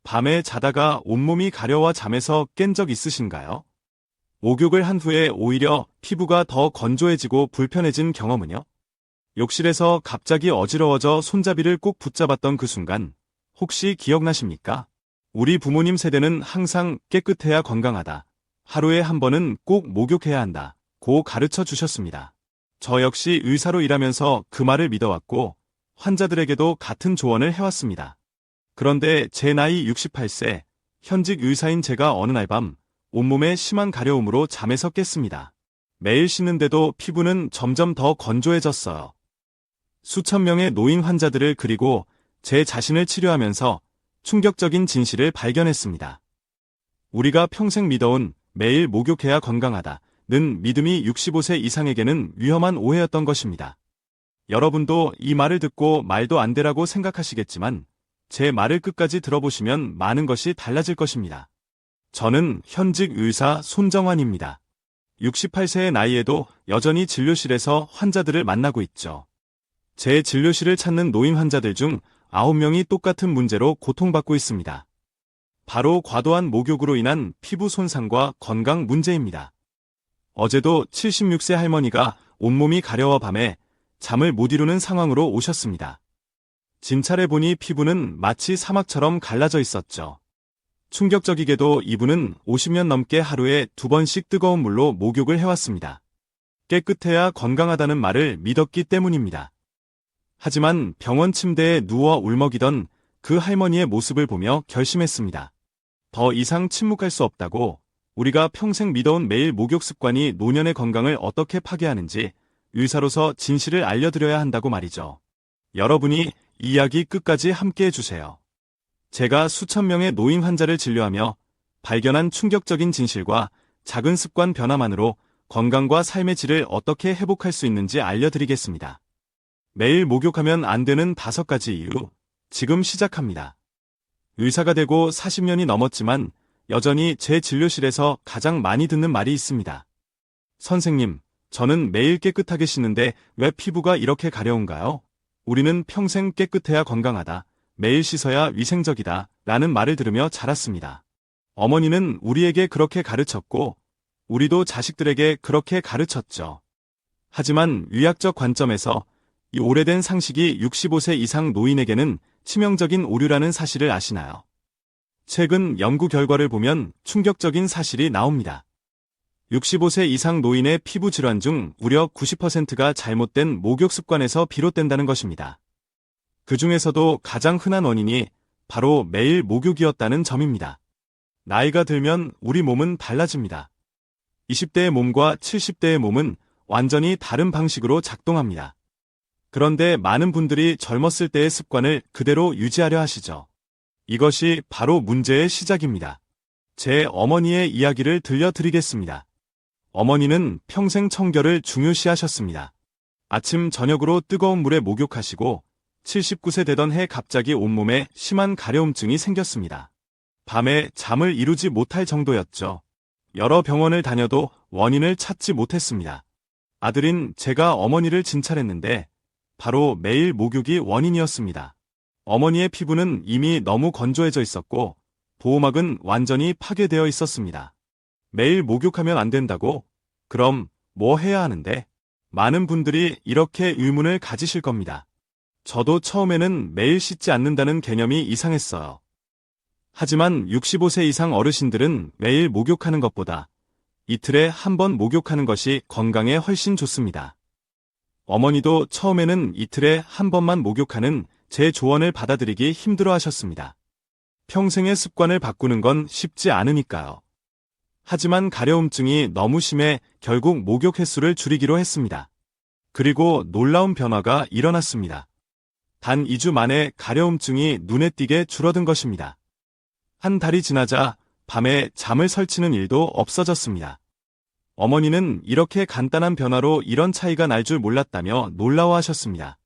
밤에 자다가 온몸이 가려워 잠에서 깬 적 있으신가요? 목욕을 한 후에 오히려 피부가 더 건조해지고 불편해진 경험은요? 욕실에서 갑자기 어지러워져 손잡이를 꼭 붙잡았던 그 순간, 혹시 기억나십니까? 우리 부모님 세대는 항상 깨끗해야 건강하다. 하루에 한 번은 꼭 목욕해야 한다. 고 가르쳐 주셨습니다. 저 역시 의사로 일하면서 그 말을 믿어왔고, 환자들에게도 같은 조언을 해왔습니다. 그런데 제 나이 68세, 현직 의사인 제가 어느 날 밤, 온몸에 심한 가려움으로 잠에서 깼습니다. 매일 씻는데도 피부는 점점 더 건조해졌어요. 수천 명의 노인 환자들을 그리고 제 자신을 치료하면서 충격적인 진실을 발견했습니다. 우리가 평생 믿어온 매일 목욕해야 건강하다는 믿음이 65세 이상에게는 위험한 오해였던 것입니다. 여러분도 이 말을 듣고 말도 안 되라고 생각하시겠지만 제 말을 끝까지 들어보시면 많은 것이 달라질 것입니다. 저는 현직 의사 손정환입니다. 68세의 나이에도 여전히 진료실에서 환자들을 만나고 있죠. 제 진료실을 찾는 노인 환자들 중 9명이 똑같은 문제로 고통받고 있습니다. 바로 과도한 목욕으로 인한 피부 손상과 건강 문제입니다. 어제도 76세 할머니가 온몸이 가려워 밤에 잠을 못 이루는 상황으로 오셨습니다. 진찰해 보니 피부는 마치 사막처럼 갈라져 있었죠. 충격적이게도 이분은 50년 넘게 하루에 2번씩 뜨거운 물로 목욕을 해왔습니다. 깨끗해야 건강하다는 말을 믿었기 때문입니다. 하지만 병원 침대에 누워 울먹이던 그 할머니의 모습을 보며 결심했습니다. 더 이상 침묵할 수 없다고. 우리가 평생 믿어온 매일 목욕 습관이 노년의 건강을 어떻게 파괴하는지 의사로서 진실을 알려드려야 한다고 말이죠. 여러분이 이야기 끝까지 함께 해주세요. 제가 수천 명의 노인 환자를 진료하며 발견한 충격적인 진실과 작은 습관 변화만으로 건강과 삶의 질을 어떻게 회복할 수 있는지 알려드리겠습니다. 매일 목욕하면 안 되는 5가지 이유, 지금 시작합니다. 의사가 되고 40년이 넘었지만 여전히 제 진료실에서 가장 많이 듣는 말이 있습니다. 선생님, 저는 매일 깨끗하게 씻는데 왜 피부가 이렇게 가려운가요? 우리는 평생 깨끗해야 건강하다, 매일 씻어야 위생적이다 라는 말을 들으며 자랐습니다. 어머니는 우리에게 그렇게 가르쳤고 우리도 자식들에게 그렇게 가르쳤죠. 하지만 의학적 관점에서 이 오래된 상식이 65세 이상 노인에게는 치명적인 오류라는 사실을 아시나요? 최근 연구 결과를 보면 충격적인 사실이 나옵니다. 65세 이상 노인의 피부 질환 중 무려 90%가 잘못된 목욕 습관에서 비롯된다는 것입니다. 그 중에서도 가장 흔한 원인이 바로 매일 목욕이었다는 점입니다. 나이가 들면 우리 몸은 달라집니다. 20대의 몸과 70대의 몸은 완전히 다른 방식으로 작동합니다. 그런데 많은 분들이 젊었을 때의 습관을 그대로 유지하려 하시죠. 이것이 바로 문제의 시작입니다. 제 어머니의 이야기를 들려드리겠습니다. 어머니는 평생 청결을 중요시하셨습니다. 아침 저녁으로 뜨거운 물에 목욕하시고 79세 되던 해 갑자기 온몸에 심한 가려움증이 생겼습니다. 밤에 잠을 이루지 못할 정도였죠. 여러 병원을 다녀도 원인을 찾지 못했습니다. 아들인 제가 어머니를 진찰했는데 바로 매일 목욕이 원인이었습니다. 어머니의 피부는 이미 너무 건조해져 있었고 보호막은 완전히 파괴되어 있었습니다. 매일 목욕하면 안 된다고? 그럼 뭐 해야 하는데? 많은 분들이 이렇게 의문을 가지실 겁니다. 저도 처음에는 매일 씻지 않는다는 개념이 이상했어요. 하지만 65세 이상 어르신들은 매일 목욕하는 것보다 이틀에 한 번 목욕하는 것이 건강에 훨씬 좋습니다. 어머니도 처음에는 이틀에 한 번만 목욕하는 제 조언을 받아들이기 힘들어 하셨습니다. 평생의 습관을 바꾸는 건 쉽지 않으니까요. 하지만 가려움증이 너무 심해 결국 목욕 횟수를 줄이기로 했습니다. 그리고 놀라운 변화가 일어났습니다. 단 2주 만에 가려움증이 눈에 띄게 줄어든 것입니다. 한 달이 지나자 밤에 잠을 설치는 일도 없어졌습니다. 어머니는 이렇게 간단한 변화로 이런 차이가 날 줄 몰랐다며 놀라워하셨습니다.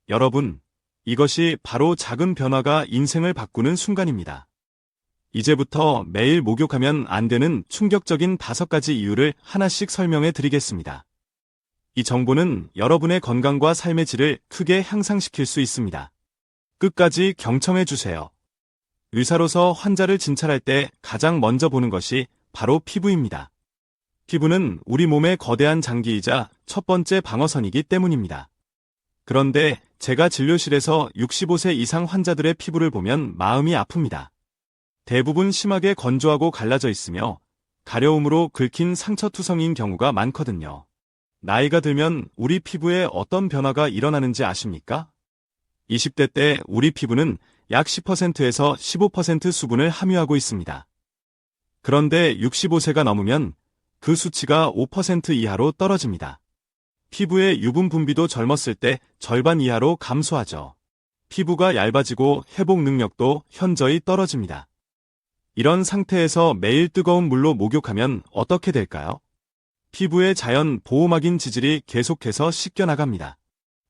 여러분, 이것이 바로 작은 변화가 인생을 바꾸는 순간입니다. 이제부터 매일 목욕하면 안 되는 충격적인 5가지 이유를 하나씩 설명해 드리겠습니다. 이 정보는 여러분의 건강과 삶의 질을 크게 향상시킬 수 있습니다. 끝까지 경청해 주세요. 의사로서 환자를 진찰할 때 가장 먼저 보는 것이 바로 피부입니다. 피부는 우리 몸의 거대한 장기이자 첫 번째 방어선이기 때문입니다. 그런데 제가 진료실에서 65세 이상 환자들의 피부를 보면 마음이 아픕니다. 대부분 심하게 건조하고 갈라져 있으며 가려움으로 긁힌 상처투성인 경우가 많거든요. 나이가 들면 우리 피부에 어떤 변화가 일어나는지 아십니까? 20대 때 우리 피부는 약 10%에서 15% 수분을 함유하고 있습니다. 그런데 65세가 넘으면 그 수치가 5% 이하로 떨어집니다. 피부의 유분 분비도 젊었을 때 절반 이하로 감소하죠. 피부가 얇아지고 회복 능력도 현저히 떨어집니다. 이런 상태에서 매일 뜨거운 물로 목욕하면 어떻게 될까요? 피부의 자연 보호막인 지질이 계속해서 씻겨나갑니다.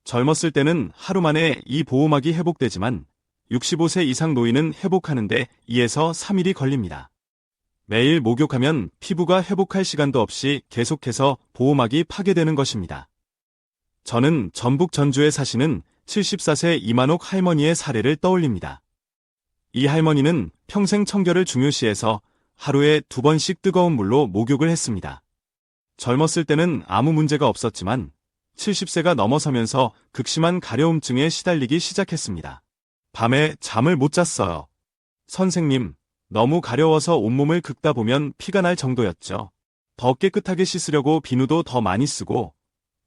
젊었을 때는 하루 만에 이 보호막이 회복되지만 65세 이상 노인은 회복하는데 2에서 3일이 걸립니다. 매일 목욕하면 피부가 회복할 시간도 없이 계속해서 보호막이 파괴되는 것입니다. 저는 전북 전주에 사시는 74세 이만옥 할머니의 사례를 떠올립니다. 이 할머니는 평생 청결을 중요시해서 하루에 2번씩 뜨거운 물로 목욕을 했습니다. 젊었을 때는 아무 문제가 없었지만 70세가 넘어서면서 극심한 가려움증에 시달리기 시작했습니다. 밤에 잠을 못 잤어요. 선생님, 너무 가려워서 온몸을 긁다 보면 피가 날 정도였죠. 더 깨끗하게 씻으려고 비누도 더 많이 쓰고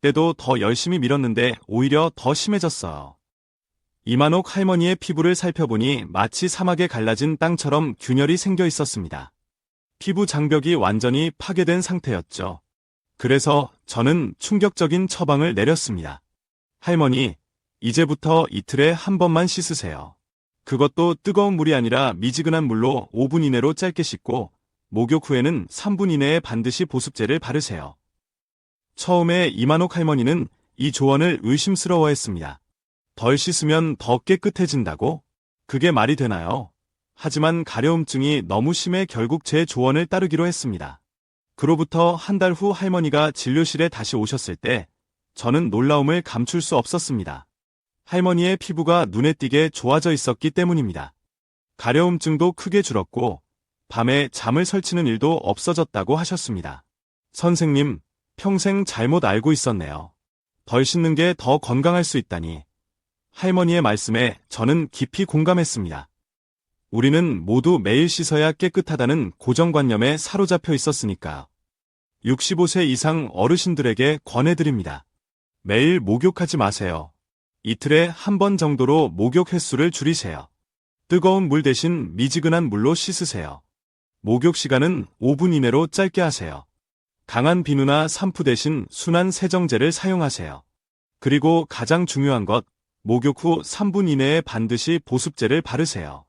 때도 더 열심히 밀었는데 오히려 더 심해졌어요. 이만옥 할머니의 피부를 살펴보니 마치 사막에 갈라진 땅처럼 균열이 생겨 있었습니다. 피부 장벽이 완전히 파괴된 상태였죠. 그래서 저는 충격적인 처방을 내렸습니다. 할머니, 이제부터 이틀에 한 번만 씻으세요. 그것도 뜨거운 물이 아니라 미지근한 물로 5분 이내로 짧게 씻고 목욕 후에는 3분 이내에 반드시 보습제를 바르세요. 처음에 이만옥 할머니는 이 조언을 의심스러워했습니다. 덜 씻으면 더 깨끗해진다고? 그게 말이 되나요? 하지만 가려움증이 너무 심해 결국 제 조언을 따르기로 했습니다. 그로부터 한 달 후 할머니가 진료실에 다시 오셨을 때 저는 놀라움을 감출 수 없었습니다. 할머니의 피부가 눈에 띄게 좋아져 있었기 때문입니다. 가려움증도 크게 줄었고 밤에 잠을 설치는 일도 없어졌다고 하셨습니다. 선생님, 평생 잘못 알고 있었네요. 덜 씻는 게 더 건강할 수 있다니. 할머니의 말씀에 저는 깊이 공감했습니다. 우리는 모두 매일 씻어야 깨끗하다는 고정관념에 사로잡혀 있었으니까요. 65세 이상 어르신들에게 권해드립니다. 매일 목욕하지 마세요. 이틀에 한 번 정도로 목욕 횟수를 줄이세요. 뜨거운 물 대신 미지근한 물로 씻으세요. 목욕 시간은 5분 이내로 짧게 하세요. 강한 비누나 샴푸 대신 순한 세정제를 사용하세요. 그리고 가장 중요한 것, 목욕 후 3분 이내에 반드시 보습제를 바르세요.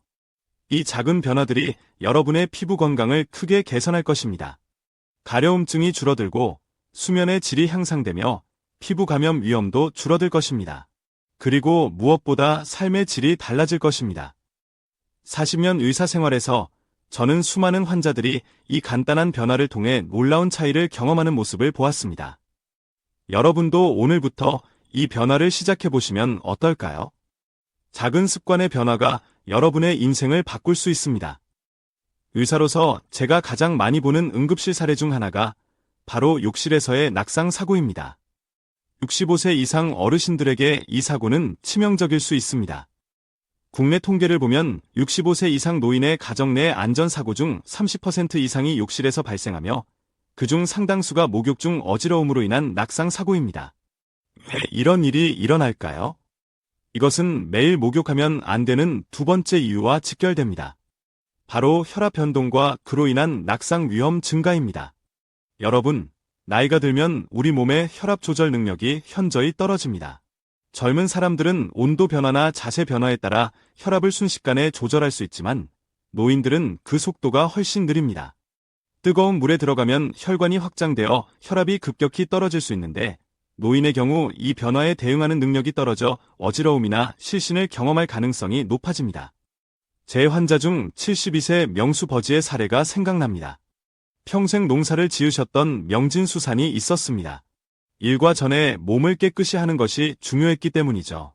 이 작은 변화들이 여러분의 피부 건강을 크게 개선할 것입니다. 가려움증이 줄어들고 수면의 질이 향상되며 피부 감염 위험도 줄어들 것입니다. 그리고 무엇보다 삶의 질이 달라질 것입니다. 40년 의사 생활에서 저는 수많은 환자들이 이 간단한 변화를 통해 놀라운 차이를 경험하는 모습을 보았습니다. 여러분도 오늘부터 이 변화를 시작해보시면 어떨까요? 작은 습관의 변화가 여러분의 인생을 바꿀 수 있습니다. 의사로서 제가 가장 많이 보는 응급실 사례 중 하나가 바로 욕실에서의 낙상 사고입니다. 65세 이상 어르신들에게 이 사고는 치명적일 수 있습니다. 국내 통계를 보면 65세 이상 노인의 가정 내 안전사고 중 30% 이상이 욕실에서 발생하며 그중 상당수가 목욕 중 어지러움으로 인한 낙상 사고입니다. 왜 이런 일이 일어날까요? 이것은 매일 목욕하면 안 되는 두 번째 이유와 직결됩니다. 바로 혈압 변동과 그로 인한 낙상 위험 증가입니다. 여러분, 나이가 들면 우리 몸의 혈압 조절 능력이 현저히 떨어집니다. 젊은 사람들은 온도 변화나 자세 변화에 따라 혈압을 순식간에 조절할 수 있지만 노인들은 그 속도가 훨씬 느립니다. 뜨거운 물에 들어가면 혈관이 확장되어 혈압이 급격히 떨어질 수 있는데 노인의 경우 이 변화에 대응하는 능력이 떨어져 어지러움이나 실신을 경험할 가능성이 높아집니다. 제 환자 중 72세 명수 버지의 사례가 생각납니다. 평생 농사를 지으셨던 명진수산이 있었습니다. 일과 전에 몸을 깨끗이 하는 것이 중요했기 때문이죠.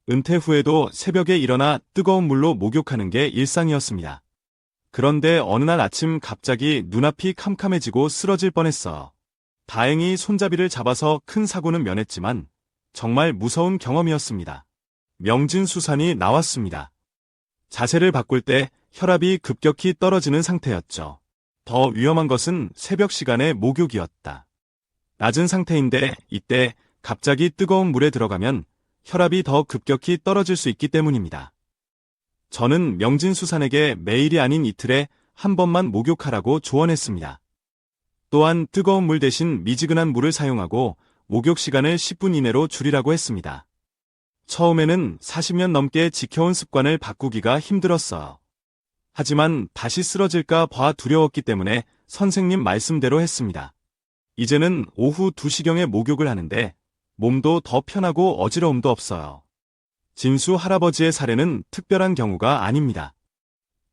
은퇴 후에도 새벽에 일어나 뜨거운 물로 목욕하는 게 일상이었습니다. 그런데 어느 날 아침 갑자기 눈앞이 캄캄해지고 쓰러질 뻔했어요. 다행히 손잡이를 잡아서 큰 사고는 면했지만 정말 무서운 경험이었습니다. 명진수산이 나왔습니다. 자세를 바꿀 때 혈압이 급격히 떨어지는 상태였죠. 더 위험한 것은 새벽 시간의 목욕이었다. 낮은 상태인데 이때 갑자기 뜨거운 물에 들어가면 혈압이 더 급격히 떨어질 수 있기 때문입니다. 저는 명진수산에게 매일이 아닌 이틀에 한 번만 목욕하라고 조언했습니다. 또한 뜨거운 물 대신 미지근한 물을 사용하고 목욕 시간을 10분 이내로 줄이라고 했습니다. 처음에는 40년 넘게 지켜온 습관을 바꾸기가 힘들었어요. 하지만 다시 쓰러질까 봐 두려웠기 때문에 선생님 말씀대로 했습니다. 이제는 오후 2시경에 목욕을 하는데 몸도 더 편하고 어지러움도 없어요. 진수 할아버지의 사례는 특별한 경우가 아닙니다.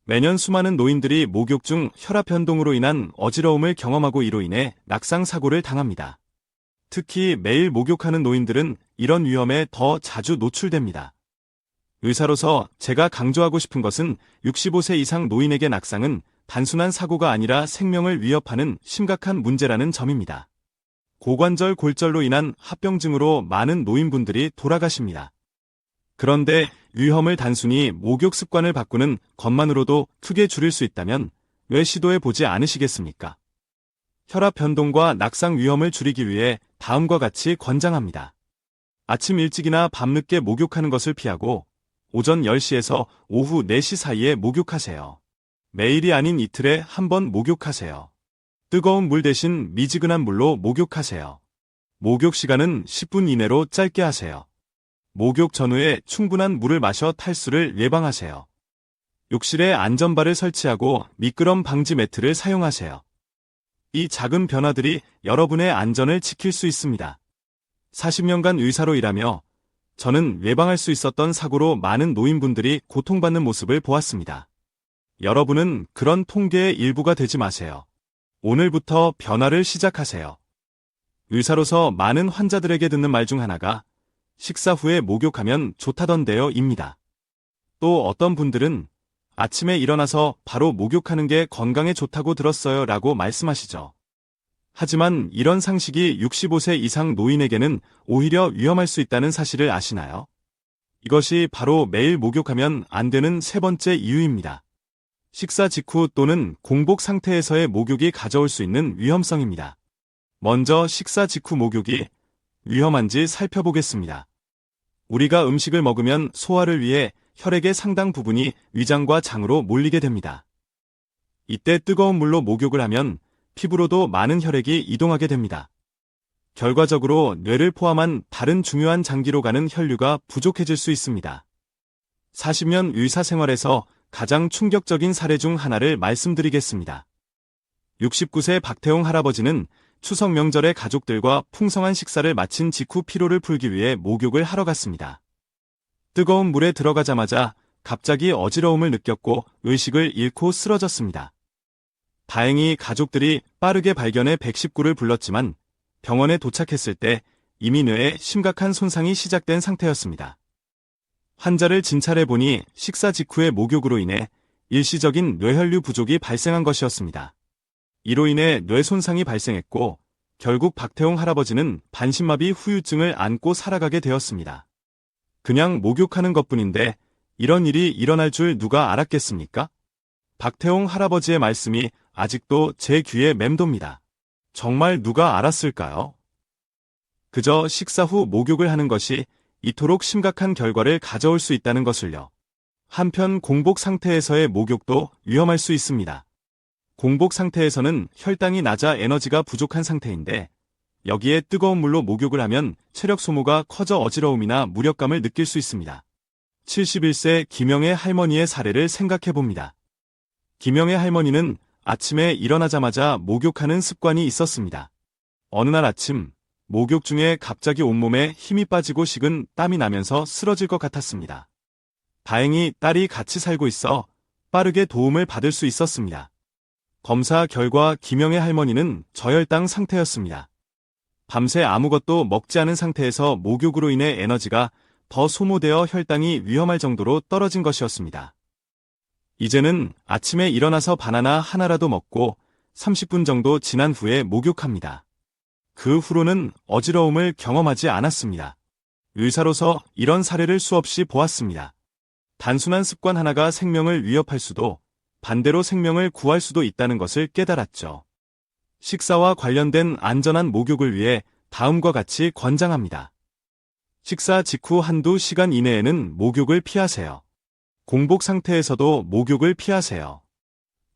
매년 수많은 노인들이 목욕 중 혈압 변동으로 인한 어지러움을 경험하고 이로 인해 낙상 사고를 당합니다. 특히 매일 목욕하는 노인들은 이런 위험에 더 자주 노출됩니다. 의사로서 제가 강조하고 싶은 것은 65세 이상 노인에게 낙상은 단순한 사고가 아니라 생명을 위협하는 심각한 문제라는 점입니다. 고관절 골절로 인한 합병증으로 많은 노인분들이 돌아가십니다. 그런데 위험을 단순히 목욕 습관을 바꾸는 것만으로도 크게 줄일 수 있다면 왜 시도해 보지 않으시겠습니까? 혈압 변동과 낙상 위험을 줄이기 위해 다음과 같이 권장합니다. 아침 일찍이나 밤늦게 목욕하는 것을 피하고 오전 10시에서 오후 4시 사이에 목욕하세요. 매일이 아닌 이틀에 한 번 목욕하세요. 뜨거운 물 대신 미지근한 물로 목욕하세요. 목욕 시간은 10분 이내로 짧게 하세요. 목욕 전후에 충분한 물을 마셔 탈수를 예방하세요. 욕실에 안전바를 설치하고 미끄럼 방지 매트를 사용하세요. 이 작은 변화들이 여러분의 안전을 지킬 수 있습니다. 40년간 의사로 일하며 저는 예방할 수 있었던 사고로 많은 노인분들이 고통받는 모습을 보았습니다. 여러분은 그런 통계의 일부가 되지 마세요. 오늘부터 변화를 시작하세요. 의사로서 많은 환자들에게 듣는 말 중 하나가 식사 후에 목욕하면 좋다던데요 입니다. 또 어떤 분들은 아침에 일어나서 바로 목욕하는 게 건강에 좋다고 들었어요 라고 말씀하시죠. 하지만 이런 상식이 65세 이상 노인에게는 오히려 위험할 수 있다는 사실을 아시나요? 이것이 바로 매일 목욕하면 안 되는 세 번째 이유입니다. 식사 직후 또는 공복 상태에서의 목욕이 가져올 수 있는 위험성입니다. 먼저 식사 직후 목욕이 위험한지 살펴보겠습니다. 우리가 음식을 먹으면 소화를 위해 혈액의 상당 부분이 위장과 장으로 몰리게 됩니다. 이때 뜨거운 물로 목욕을 하면 피부로도 많은 혈액이 이동하게 됩니다. 결과적으로 뇌를 포함한 다른 중요한 장기로 가는 혈류가 부족해질 수 있습니다. 40년 의사 생활에서 가장 충격적인 사례 중 하나를 말씀드리겠습니다. 69세 박태홍 할아버지는 추석 명절에 가족들과 풍성한 식사를 마친 직후 피로를 풀기 위해 목욕을 하러 갔습니다. 뜨거운 물에 들어가자마자 갑자기 어지러움을 느꼈고 의식을 잃고 쓰러졌습니다. 다행히 가족들이 빠르게 발견해 119를 불렀지만 병원에 도착했을 때 이미 뇌에 심각한 손상이 시작된 상태였습니다. 환자를 진찰해 보니 식사 직후의 목욕으로 인해 일시적인 뇌혈류 부족이 발생한 것이었습니다. 이로 인해 뇌 손상이 발생했고 결국 박태홍 할아버지는 반신마비 후유증을 안고 살아가게 되었습니다. 그냥 목욕하는 것뿐인데 이런 일이 일어날 줄 누가 알았겠습니까? 박태홍 할아버지의 말씀이 아직도 제 귀에 맴돕니다. 정말 누가 알았을까요? 그저 식사 후 목욕을 하는 것이 이토록 심각한 결과를 가져올 수 있다는 것을요. 한편 공복 상태에서의 목욕도 위험할 수 있습니다. 공복 상태에서는 혈당이 낮아 에너지가 부족한 상태인데 여기에 뜨거운 물로 목욕을 하면 체력 소모가 커져 어지러움이나 무력감을 느낄 수 있습니다. 71세 김영애 할머니의 사례를 생각해봅니다. 김영애 할머니는 아침에 일어나자마자 목욕하는 습관이 있었습니다. 어느 날 아침, 목욕 중에 갑자기 온몸에 힘이 빠지고 식은 땀이 나면서 쓰러질 것 같았습니다. 다행히 딸이 같이 살고 있어 빠르게 도움을 받을 수 있었습니다. 검사 결과 김영애 할머니는 저혈당 상태였습니다. 밤새 아무것도 먹지 않은 상태에서 목욕으로 인해 에너지가 더 소모되어 혈당이 위험할 정도로 떨어진 것이었습니다. 이제는 아침에 일어나서 바나나 하나라도 먹고 30분 정도 지난 후에 목욕합니다. 그 후로는 어지러움을 경험하지 않았습니다. 의사로서 이런 사례를 수없이 보았습니다. 단순한 습관 하나가 생명을 위협할 수도 반대로 생명을 구할 수도 있다는 것을 깨달았죠. 식사와 관련된 안전한 목욕을 위해 다음과 같이 권장합니다. 식사 직후 한두 시간 이내에는 목욕을 피하세요. 공복 상태에서도 목욕을 피하세요.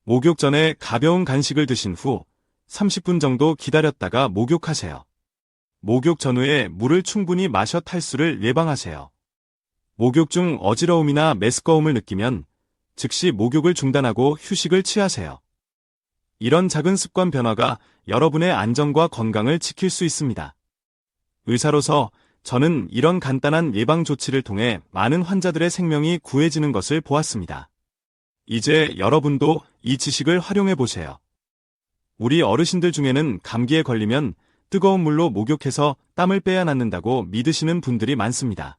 목욕 전에 가벼운 간식을 드신 후 30분 정도 기다렸다가 목욕하세요. 목욕 전후에 물을 충분히 마셔 탈수를 예방하세요. 목욕 중 어지러움이나 메스꺼움을 느끼면 즉시 목욕을 중단하고 휴식을 취하세요. 이런 작은 습관 변화가 여러분의 안전과 건강을 지킬 수 있습니다. 의사로서 저는 이런 간단한 예방 조치를 통해 많은 환자들의 생명이 구해지는 것을 보았습니다. 이제 여러분도 이 지식을 활용해 보세요. 우리 어르신들 중에는 감기에 걸리면 뜨거운 물로 목욕해서 땀을 빼야 낫는다고 믿으시는 분들이 많습니다.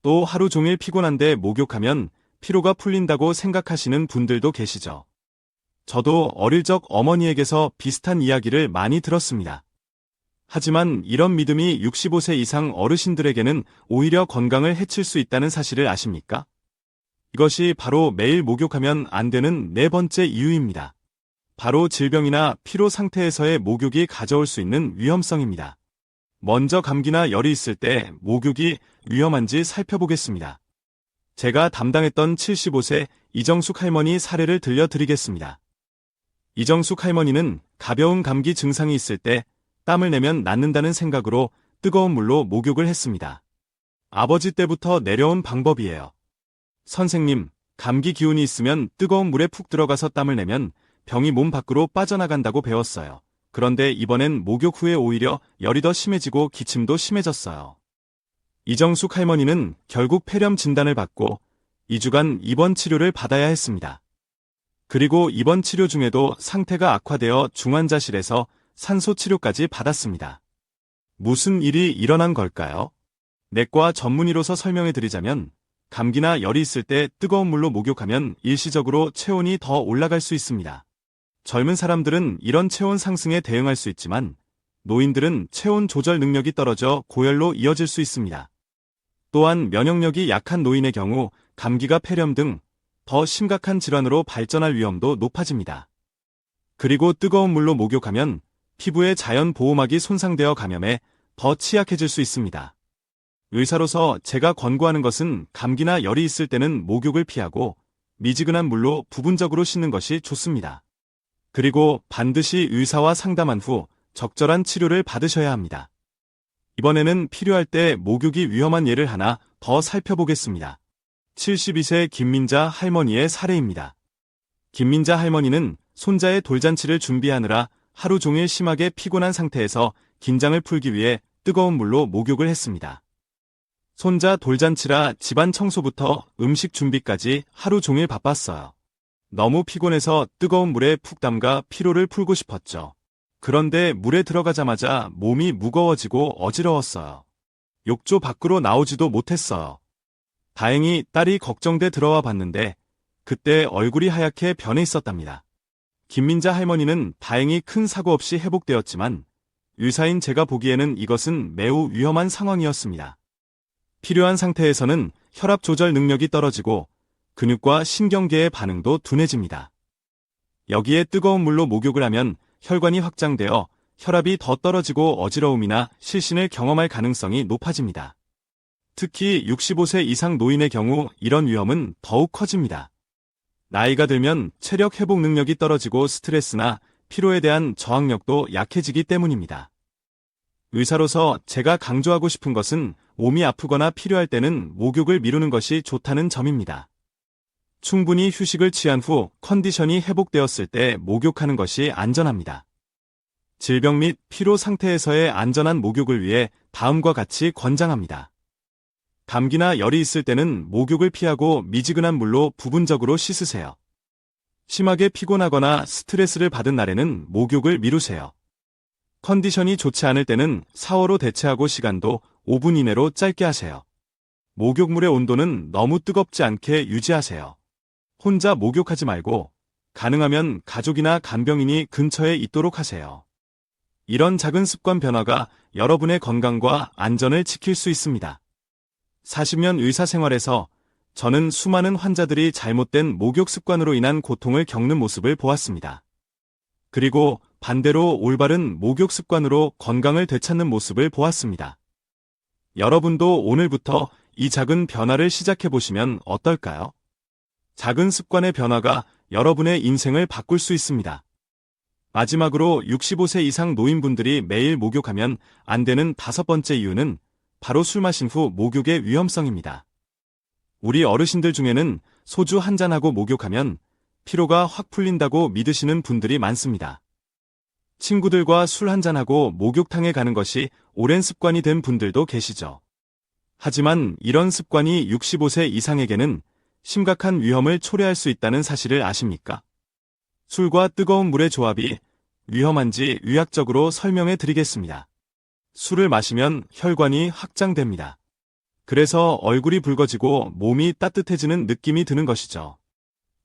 또 하루 종일 피곤한데 목욕하면 피로가 풀린다고 생각하시는 분들도 계시죠. 저도 어릴 적 어머니에게서 비슷한 이야기를 많이 들었습니다. 하지만 이런 믿음이 65세 이상 어르신들에게는 오히려 건강을 해칠 수 있다는 사실을 아십니까? 이것이 바로 매일 목욕하면 안 되는 네 번째 이유입니다. 바로 질병이나 피로 상태에서의 목욕이 가져올 수 있는 위험성입니다. 먼저 감기나 열이 있을 때 목욕이 위험한지 살펴보겠습니다. 제가 담당했던 75세 이정숙 할머니 사례를 들려드리겠습니다. 이정숙 할머니는 가벼운 감기 증상이 있을 때 땀을 내면 낫는다는 생각으로 뜨거운 물로 목욕을 했습니다. 아버지 때부터 내려온 방법이에요. 선생님, 감기 기운이 있으면 뜨거운 물에 푹 들어가서 땀을 내면 병이 몸 밖으로 빠져나간다고 배웠어요. 그런데 이번엔 목욕 후에 오히려 열이 더 심해지고 기침도 심해졌어요. 이정숙 할머니는 결국 폐렴 진단을 받고 2주간 입원 치료를 받아야 했습니다. 그리고 입원 치료 중에도 상태가 악화되어 중환자실에서 산소 치료까지 받았습니다. 무슨 일이 일어난 걸까요? 내과 전문의로서 설명해 드리자면 감기나 열이 있을 때 뜨거운 물로 목욕하면 일시적으로 체온이 더 올라갈 수 있습니다. 젊은 사람들은 이런 체온 상승에 대응할 수 있지만 노인들은 체온 조절 능력이 떨어져 고열로 이어질 수 있습니다. 또한 면역력이 약한 노인의 경우 감기가 폐렴 등 더 심각한 질환으로 발전할 위험도 높아집니다. 그리고 뜨거운 물로 목욕하면 피부의 자연 보호막이 손상되어 감염에 더 취약해질 수 있습니다. 의사로서 제가 권고하는 것은 감기나 열이 있을 때는 목욕을 피하고 미지근한 물로 부분적으로 씻는 것이 좋습니다. 그리고 반드시 의사와 상담한 후 적절한 치료를 받으셔야 합니다. 이번에는 필요할 때 목욕이 위험한 예를 하나 더 살펴보겠습니다. 72세 김민자 할머니의 사례입니다. 김민자 할머니는 손자의 돌잔치를 준비하느라 하루 종일 심하게 피곤한 상태에서 긴장을 풀기 위해 뜨거운 물로 목욕을 했습니다. 손자 돌잔치라 집안 청소부터 음식 준비까지 하루 종일 바빴어요. 너무 피곤해서 뜨거운 물에 푹 담가 피로를 풀고 싶었죠. 그런데 물에 들어가자마자 몸이 무거워지고 어지러웠어요. 욕조 밖으로 나오지도 못했어요. 다행히 딸이 걱정돼 들어와 봤는데 그때 얼굴이 하얗게 변해 있었답니다. 김민자 할머니는 다행히 큰 사고 없이 회복되었지만 의사인 제가 보기에는 이것은 매우 위험한 상황이었습니다. 필요한 상태에서는 혈압 조절 능력이 떨어지고 근육과 신경계의 반응도 둔해집니다. 여기에 뜨거운 물로 목욕을 하면 혈관이 확장되어 혈압이 더 떨어지고 어지러움이나 실신을 경험할 가능성이 높아집니다. 특히 65세 이상 노인의 경우 이런 위험은 더욱 커집니다. 나이가 들면 체력 회복 능력이 떨어지고 스트레스나 피로에 대한 저항력도 약해지기 때문입니다. 의사로서 제가 강조하고 싶은 것은 몸이 아프거나 필요할 때는 목욕을 미루는 것이 좋다는 점입니다. 충분히 휴식을 취한 후 컨디션이 회복되었을 때 목욕하는 것이 안전합니다. 질병 및 피로 상태에서의 안전한 목욕을 위해 다음과 같이 권장합니다. 감기나 열이 있을 때는 목욕을 피하고 미지근한 물로 부분적으로 씻으세요. 심하게 피곤하거나 스트레스를 받은 날에는 목욕을 미루세요. 컨디션이 좋지 않을 때는 샤워로 대체하고 시간도 5분 이내로 짧게 하세요. 목욕물의 온도는 너무 뜨겁지 않게 유지하세요. 혼자 목욕하지 말고 가능하면 가족이나 간병인이 근처에 있도록 하세요. 이런 작은 습관 변화가 여러분의 건강과 안전을 지킬 수 있습니다. 40년 의사 생활에서 저는 수많은 환자들이 잘못된 목욕 습관으로 인한 고통을 겪는 모습을 보았습니다. 그리고 반대로 올바른 목욕 습관으로 건강을 되찾는 모습을 보았습니다. 여러분도 오늘부터 이 작은 변화를 시작해 보시면 어떨까요? 작은 습관의 변화가 여러분의 인생을 바꿀 수 있습니다. 마지막으로 65세 이상 노인분들이 매일 목욕하면 안 되는 5번째 이유는 바로 술 마신 후 목욕의 위험성입니다. 우리 어르신들 중에는 소주 한 잔하고 목욕하면 피로가 확 풀린다고 믿으시는 분들이 많습니다. 친구들과 술 한 잔하고 목욕탕에 가는 것이 오랜 습관이 된 분들도 계시죠. 하지만 이런 습관이 65세 이상에게는 심각한 위험을 초래할 수 있다는 사실을 아십니까? 술과 뜨거운 물의 조합이 위험한지 의학적으로 설명해 드리겠습니다. 술을 마시면 혈관이 확장됩니다. 그래서 얼굴이 붉어지고 몸이 따뜻해지는 느낌이 드는 것이죠.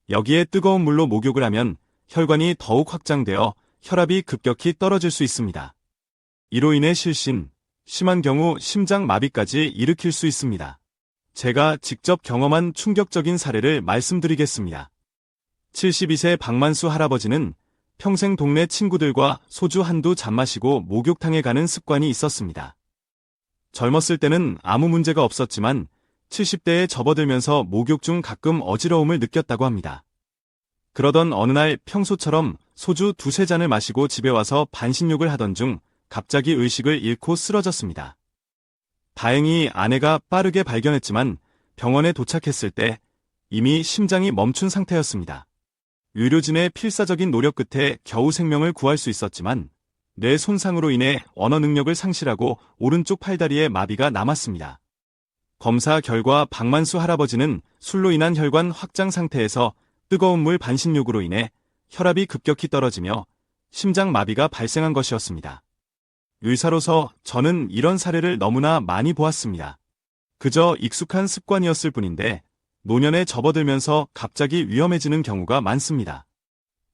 여기에 뜨거운 물로 목욕을 하면 혈관이 더욱 확장되어 혈압이 급격히 떨어질 수 있습니다. 이로 인해 실신, 심한 경우 심장마비까지 일으킬 수 있습니다. 제가 직접 경험한 충격적인 사례를 말씀드리겠습니다. 72세 박만수 할아버지는 평생 동네 친구들과 소주 한두 잔 마시고 목욕탕에 가는 습관이 있었습니다. 젊었을 때는 아무 문제가 없었지만 70대에 접어들면서 목욕 중 가끔 어지러움을 느꼈다고 합니다. 그러던 어느 날 평소처럼 소주 2-3잔을 마시고 집에 와서 반신욕을 하던 중 갑자기 의식을 잃고 쓰러졌습니다. 다행히 아내가 빠르게 발견했지만 병원에 도착했을 때 이미 심장이 멈춘 상태였습니다. 의료진의 필사적인 노력 끝에 겨우 생명을 구할 수 있었지만 뇌 손상으로 인해 언어 능력을 상실하고 오른쪽 팔다리에 마비가 남았습니다. 검사 결과 박만수 할아버지는 술로 인한 혈관 확장 상태에서 뜨거운 물 반신욕으로 인해 혈압이 급격히 떨어지며 심장마비가 발생한 것이었습니다. 의사로서 저는 이런 사례를 너무나 많이 보았습니다. 그저 익숙한 습관이었을 뿐인데 노년에 접어들면서 갑자기 위험해지는 경우가 많습니다.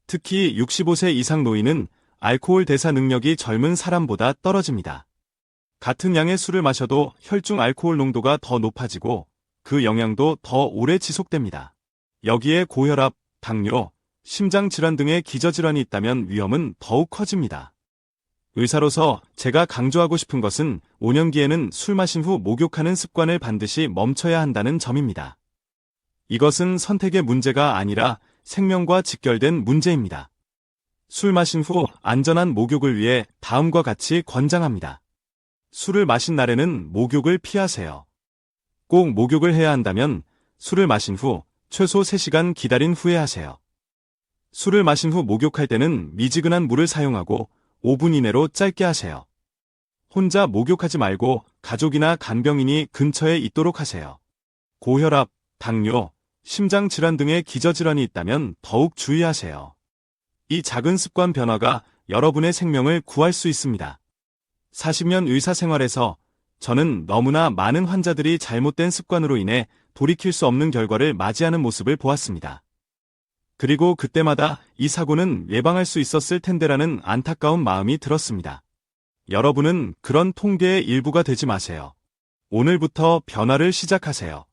특히 65세 이상 노인은 알코올 대사 능력이 젊은 사람보다 떨어집니다. 같은 양의 술을 마셔도 혈중 알코올 농도가 더 높아지고 그 영향도 더 오래 지속됩니다. 여기에 고혈압, 당뇨, 심장질환 등의 기저질환이 있다면 위험은 더욱 커집니다. 의사로서 제가 강조하고 싶은 것은 5년기에는 술 마신 후 목욕하는 습관을 반드시 멈춰야 한다는 점입니다. 이것은 선택의 문제가 아니라 생명과 직결된 문제입니다. 술 마신 후 안전한 목욕을 위해 다음과 같이 권장합니다. 술을 마신 날에는 목욕을 피하세요. 꼭 목욕을 해야 한다면 술을 마신 후 최소 3시간 기다린 후에 하세요. 술을 마신 후 목욕할 때는 미지근한 물을 사용하고 5분 이내로 짧게 하세요. 혼자 목욕하지 말고 가족이나 간병인이 근처에 있도록 하세요. 고혈압, 당뇨, 심장질환 등의 기저질환이 있다면 더욱 주의하세요. 이 작은 습관 변화가 여러분의 생명을 구할 수 있습니다. 40년 의사 생활에서 저는 너무나 많은 환자들이 잘못된 습관으로 인해 돌이킬 수 없는 결과를 맞이하는 모습을 보았습니다. 그리고 그때마다 이 사고는 예방할 수 있었을 텐데라는 안타까운 마음이 들었습니다. 여러분은 그런 통계의 일부가 되지 마세요. 오늘부터 변화를 시작하세요.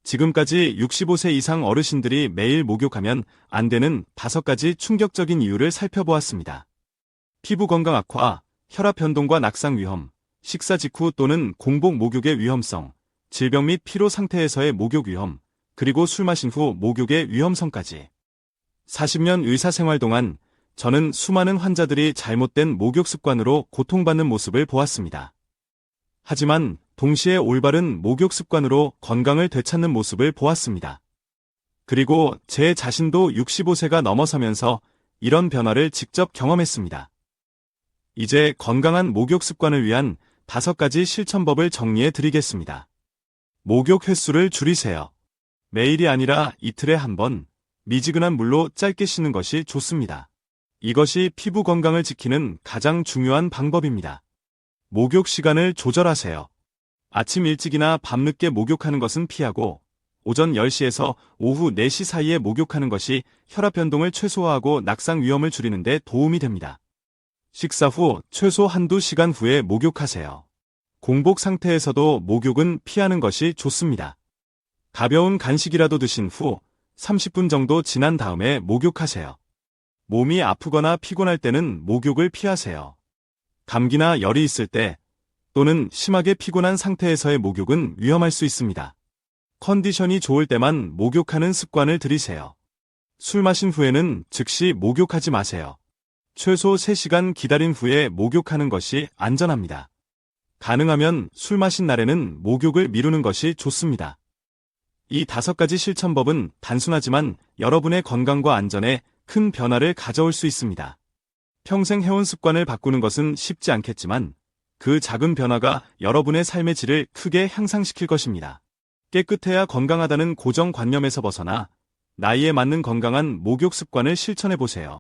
지금까지 65세 이상 어르신들이 매일 목욕하면 안 되는 5가지 충격적인 이유를 살펴보았습니다. 피부 건강 악화, 혈압 변동과 낙상 위험, 식사 직후 또는 공복 목욕의 위험성, 질병 및 피로 상태에서의 목욕 위험, 그리고 술 마신 후 목욕의 위험성까지. 40년 의사 생활 동안 저는 수많은 환자들이 잘못된 목욕 습관으로 고통받는 모습을 보았습니다. 하지만 동시에 올바른 목욕 습관으로 건강을 되찾는 모습을 보았습니다. 그리고 제 자신도 65세가 넘어서면서 이런 변화를 직접 경험했습니다. 이제 건강한 목욕 습관을 위한 5가지 실천법을 정리해 드리겠습니다. 목욕 횟수를 줄이세요. 매일이 아니라 이틀에 한 번 미지근한 물로 짧게 씻는 것이 좋습니다. 이것이 피부 건강을 지키는 가장 중요한 방법입니다. 목욕 시간을 조절하세요. 아침 일찍이나 밤늦게 목욕하는 것은 피하고 오전 10시에서 오후 4시 사이에 목욕하는 것이 혈압 변동을 최소화하고 낙상 위험을 줄이는 데 도움이 됩니다. 식사 후 최소 한두 시간 후에 목욕하세요. 공복 상태에서도 목욕은 피하는 것이 좋습니다. 가벼운 간식이라도 드신 후 30분 정도 지난 다음에 목욕하세요. 몸이 아프거나 피곤할 때는 목욕을 피하세요. 감기나 열이 있을 때 또는 심하게 피곤한 상태에서의 목욕은 위험할 수 있습니다. 컨디션이 좋을 때만 목욕하는 습관을 들이세요. 술 마신 후에는 즉시 목욕하지 마세요. 최소 3시간 기다린 후에 목욕하는 것이 안전합니다. 가능하면 술 마신 날에는 목욕을 미루는 것이 좋습니다. 이 5가지 실천법은 단순하지만 여러분의 건강과 안전에 큰 변화를 가져올 수 있습니다. 평생 해온 습관을 바꾸는 것은 쉽지 않겠지만 그 작은 변화가 여러분의 삶의 질을 크게 향상시킬 것입니다. 깨끗해야 건강하다는 고정관념에서 벗어나 나이에 맞는 건강한 목욕 습관을 실천해 보세요.